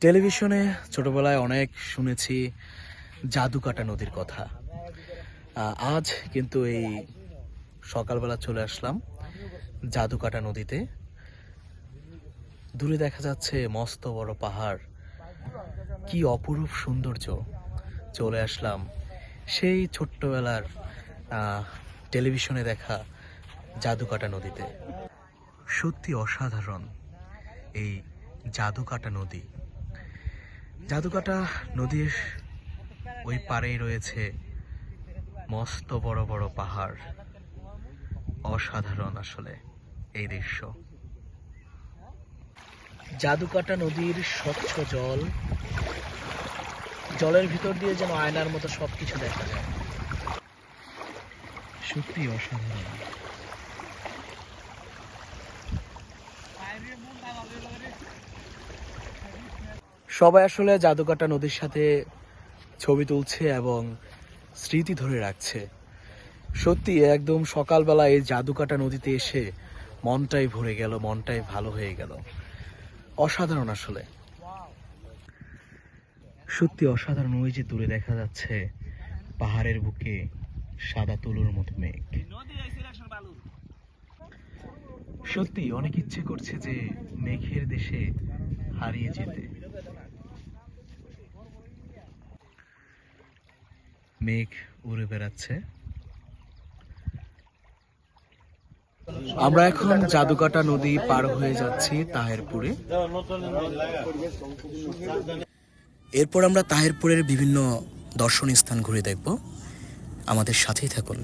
টেলিভিশনে ছোটবেলায় অনেক শুনেছি জাদুকাটা নদীর কথা। আজ কিন্তু এই সকালবেলা চলে আসলাম জাদুকাটা নদীতে। দূরে দেখা যাচ্ছে মস্ত বড় পাহাড়, কি অপরূপ সৌন্দর্য। চলে আসলাম সেই ছোট্টবেলার টেলিভিশনে দেখা জাদুকাটা নদীতে। সত্যি অসাধারণ এই জাদুকাটা নদী। জাদুকাটা নদীর ওই পারেই রয়েছে মস্ত বড় বড় পাহাড়। অসাধারণ আসলে এই দৃশ্য। জাদুকাটা নদীর স্বচ্ছ জল, জলের ভিতর দিয়ে যেন আয়নার মতো সবকিছু দেখা যায়। সত্যি অসাধারণ। সবাই আসলে জাদুকাটা নদীর সাথে ছবি তুলছে এবং স্মৃতি ধরে রাখছে। সত্যি একদম সকালবেলা এই জাদুকাটা নদীতে এসে মনটাই ভরে গেল, মনটাই ভালো হয়ে গেল। অসাধারণ আসলে, সত্যি অসাধারণ। ওই যে দূরে দেখা যাচ্ছে পাহাড়ের বুকে সাদা তুলোর মতো মেঘ। সত্যি অনেক ইচ্ছে করছে যে মেঘের দেশে হারিয়ে যেতে। মেঘ উড়ে বেড়াচ্ছে। আমরা এখন জাদুকাটা নদী পার হয়ে যাচ্ছি তাহেরপুরে। এরপর আমরা তাহেরপুরের বিভিন্ন দর্শনীয় স্থান ঘুরে দেখব। আমাদের সাথেই থাকুন।